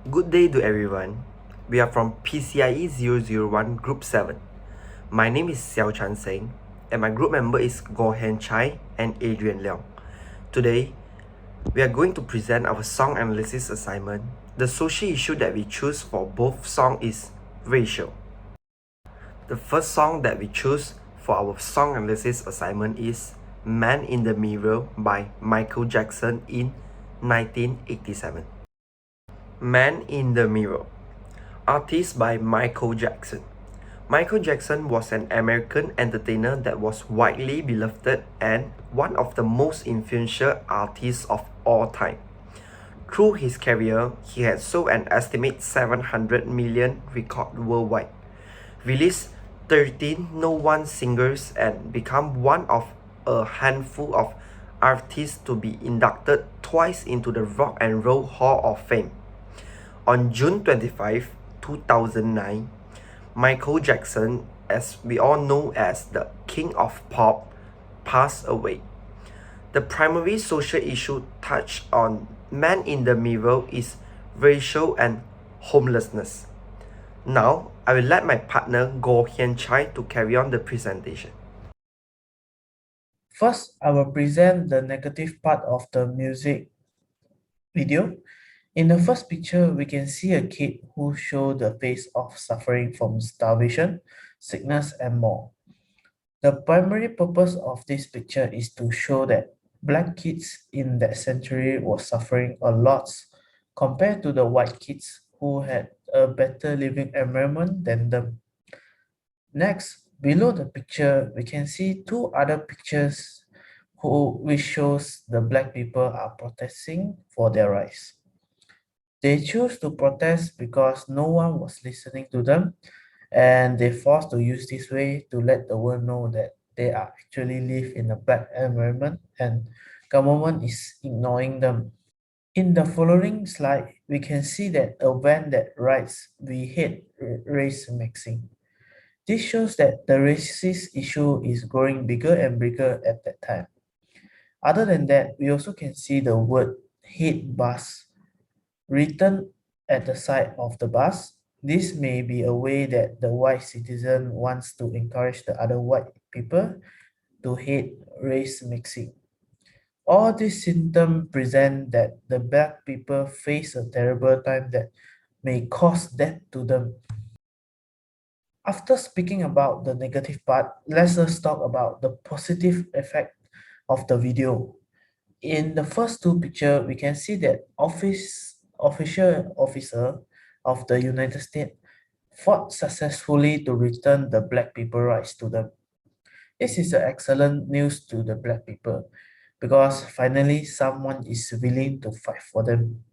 Good day to everyone. We are from Pcie 001 Group 7. My name is Xiao Chan Seng and my group member is Goh Han Chai and Adrian Leong. Today, we are going to present our song analysis assignment. The social issue that we choose for both songs is racial. The first song that we choose for our song analysis assignment is Man in the Mirror by Michael Jackson in 1987. Man in the Mirror, artist by Michael Jackson. Michael Jackson was an American entertainer that was widely beloved and one of the most influential artists of all time. Through his career, he had sold an estimated 700 million records worldwide, released 13 no one singles, and become one of a handful of artists to be inducted twice into the Rock and Roll Hall of Fame. On June 25, 2009, Michael Jackson, as we all know as the King of Pop, passed away. The primary social issue touched on Man in the Mirror is racial and homelessness. Now, I will let my partner Goh Han Chai to carry on the presentation. First, I will present the negative part of the music video. In the first picture, we can see a kid who shows the face of suffering from starvation, sickness, and more. The primary purpose of this picture is to show that black kids in that century were suffering a lot compared to the white kids who had a better living environment than them. Next, below the picture, we can see two other pictures which shows the black people are protesting for their rights. They choose to protest because no one was listening to them, and they forced to use this way to let the world know that they are actually live in a black environment and government is ignoring them. In the following slide, we can see that a van that writes "We hate race mixing." This shows that the racist issue is growing bigger and bigger at that time. Other than that, we also can see the word hate bus written at the side of the bus. This may be a way that the white citizen wants to encourage the other white people to hate race mixing. All these symptoms present that the black people face a terrible time that may cause death to them. After speaking about the negative part, let's just talk about the positive effect of the video. In the first two pictures, we can see that officer of the United States fought successfully to return the black people rights to them. This is an excellent news to the black people because finally someone is willing to fight for them.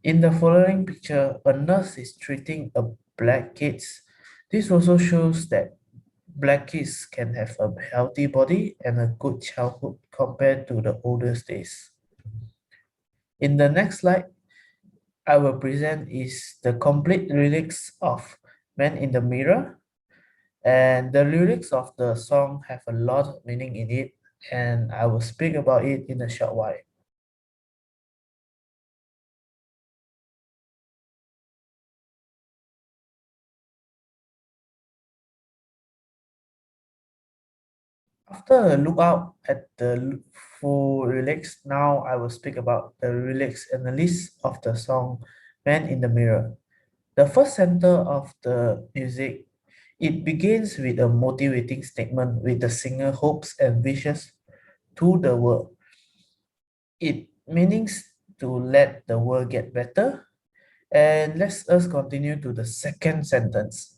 In the following picture, a nurse is treating a black kids. This also shows that black kids can have a healthy body and a good childhood compared to the oldest days. In the next slide, I will present is the complete lyrics of Man in the Mirror. And the lyrics of the song have a lot of meaning in it, and I will speak about it in a short while. After a look out at the full lyrics, now I will speak about the lyrics and the list of the song Man in the Mirror. The first center of the music, it begins with a motivating statement with the singer hopes and wishes to the world. It means to let the world get better. And let's us continue to the second sentence.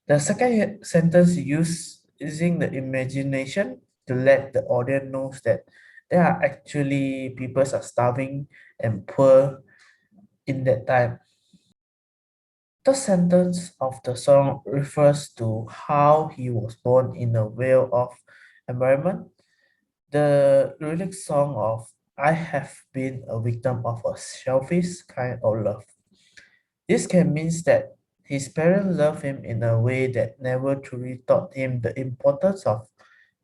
The second sentence using the imagination to let the audience knows that there are actually people are starving and poor in that time. The sentence of the song refers to how he was born in a well-off environment. The lyric song of I have been a victim of a selfish kind of love. This can mean that his parents love him in a way that never truly taught him the importance of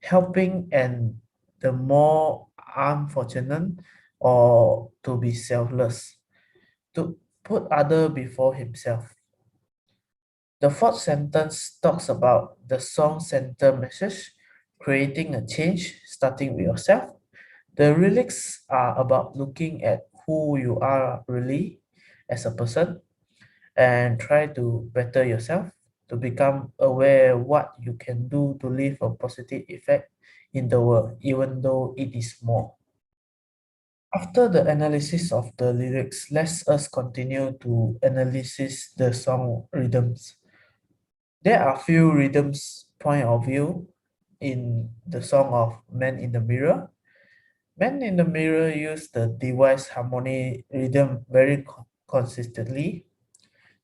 helping and the more unfortunate or to be selfless. To put other before himself. The fourth sentence talks about the song center message, creating a change, starting with yourself. The lyrics are about looking at who you are really as a person and try to better yourself, to become aware what you can do to leave a positive effect in the world, even though it is small. After the analysis of the lyrics, let us continue to analysis the song rhythms. There are few rhythms point of view in the song of Man in the Mirror. Man in the Mirror use the device harmony rhythm very consistently.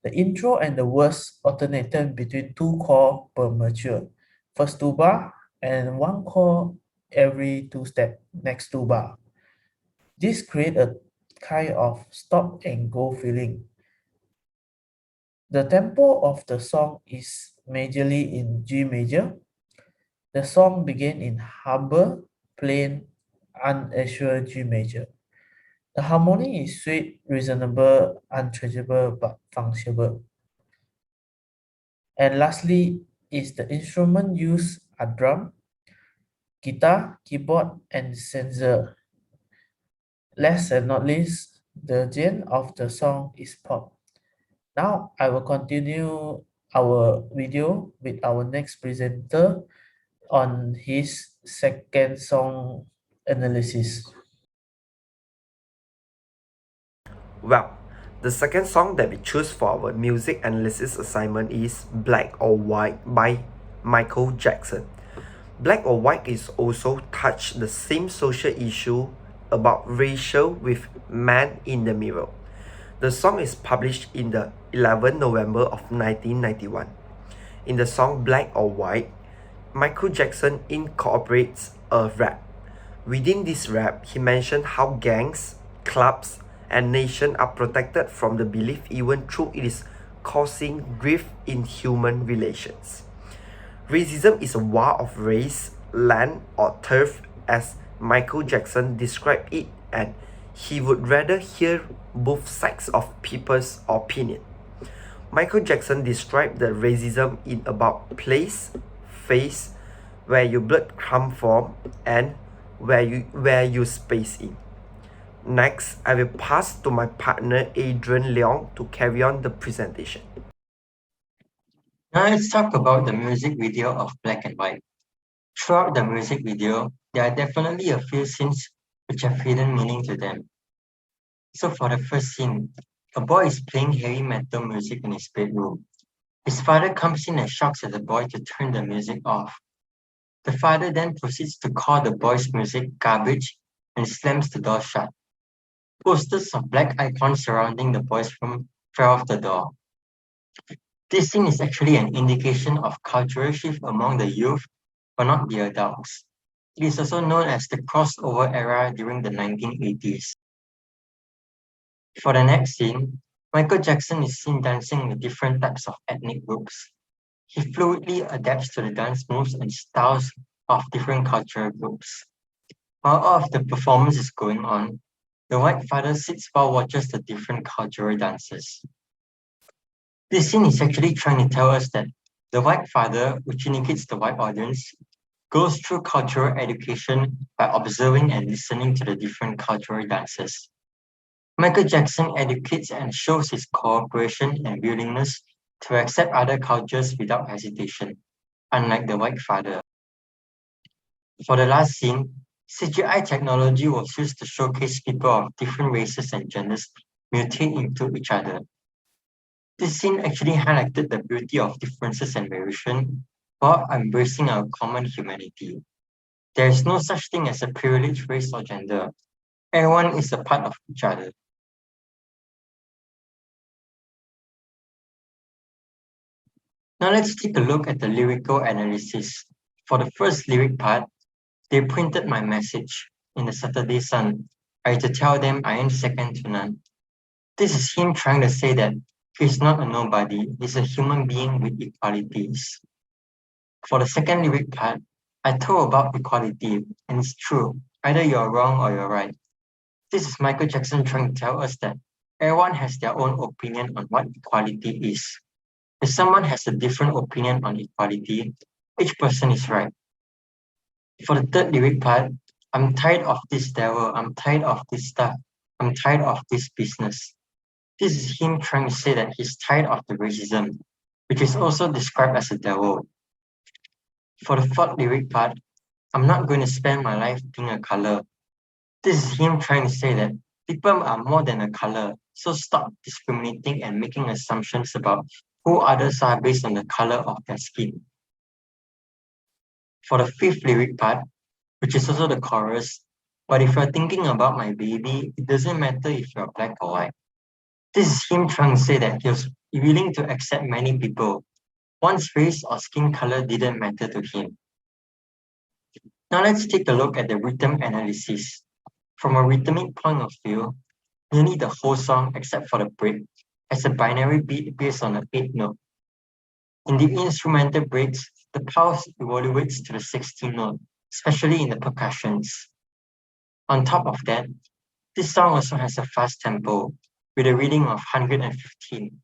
The intro and the verse alternated between two chord per mature, first two bar, and one chord every two step next two bar. This create a kind of stop and go feeling. The tempo of the song is majorly in G major. The song began in humble, plain, unassured G major. The harmony is sweet, reasonable, untouchable, but functional. And lastly, is the instrument used are drum, guitar, keyboard, and sensor. Last and not least, the genre of the song is pop. Now I will continue our video with our next presenter on his second song analysis. Well, the second song that we choose for our music analysis assignment is Black or White by Michael Jackson. Black or White is also touch the same social issue about racial with Man in the Mirror. The song is published in the 11th November of 1991. In the song Black or White, Michael Jackson incorporates a rap. Within this rap, he mentioned how gangs, clubs, and nation are protected from the belief even though it is causing grief in human relations. Racism is a war of race, land, or turf as Michael Jackson described it, and he would rather hear both sides of people's opinion. Michael Jackson described the racism in about place, face, where your blood come from, and where you space in. Next, I will pass to my partner Adrian Leong to carry on the presentation. Now let's talk about the music video of Black and White. Throughout the music video, there are definitely a few scenes which have hidden meaning to them. So for the first scene, a boy is playing heavy metal music in his bedroom. His father comes in and shouts at the boy to turn the music off. The father then proceeds to call the boy's music garbage and slams the door shut. Posters of black icons surrounding the boy's room fell off the door. This scene is actually an indication of cultural shift among the youth, but not the adults. It is also known as the crossover era during the 1980s. For the next scene, Michael Jackson is seen dancing with different types of ethnic groups. He fluidly adapts to the dance moves and styles of different cultural groups. While all of the performance is going on, the white father sits while watches the different cultural dances. This scene is actually trying to tell us that the white father, which indicates the white audience, goes through cultural education by observing and listening to the different cultural dances. Michael Jackson educates and shows his cooperation and willingness to accept other cultures without hesitation, unlike the white father. For the last scene, CGI technology was used to showcase people of different races and genders mutate into each other. This scene actually highlighted the beauty of differences and variation while embracing our common humanity. There is no such thing as a privileged race or gender. Everyone is a part of each other. Now let's take a look at the lyrical analysis. For the first lyric part, they printed my message in the Saturday Sun. I had to tell them I ain't second to none. This is him trying to say that he's not a nobody, he's a human being with equalities. For the second lyric part, I told about equality, and it's true. Either you're wrong or you're right. This is Michael Jackson trying to tell us that Everyone has their own opinion on what equality is. If someone has a different opinion on equality, each person is right. For the third lyric part, I'm tired of this devil, I'm tired of this stuff, I'm tired of this business. This is him trying to say that he's tired of the racism, which is also described as a devil. For the fourth lyric part, I'm not going to spend my life being a color. This is him trying to say that people are more than a color, so stop discriminating and making assumptions about who others are based on the color of their skin. For the fifth lyric part, which is also the chorus, but if you're thinking about my baby, it doesn't matter if you're black or white. This is him trying to say that he was willing to accept many people. One's race or skin color didn't matter to him. Now let's take a look at the rhythm analysis. From a rhythmic point of view, nearly the whole song except for the break has a binary beat based on an 8 note. In the instrumental breaks, the pulse evaluates to the 16th note, especially in the percussions. On top of that, this song also has a fast tempo with a reading of 115.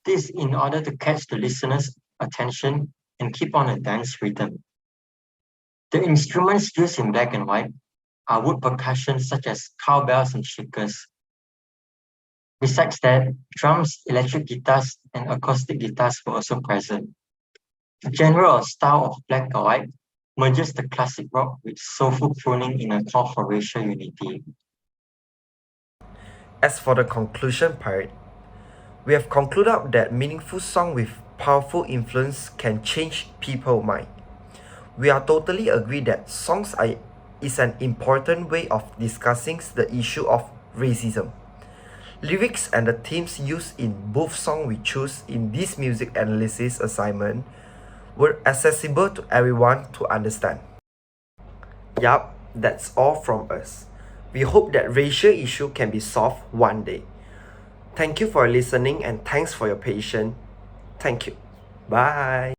This in order to catch the listener's attention and keep on a dance rhythm. The instruments used in black and white are wood percussion such as cowbells and shakers. Besides that, drums, electric guitars, and acoustic guitars were also present. The genre or style of black or white merges the classic rock with soulful crooning in a call for racial unity. As for the conclusion part, we have concluded that meaningful song with powerful influence can change people's mind. We are totally agree that is an important way of discussing the issue of racism. Lyrics and the themes used in both songs we choose in this music analysis assignment were accessible to everyone to understand. Yup, that's all from us. We hope that racial issue can be solved one day. Thank you for listening and thanks for your patience. Thank you. Bye.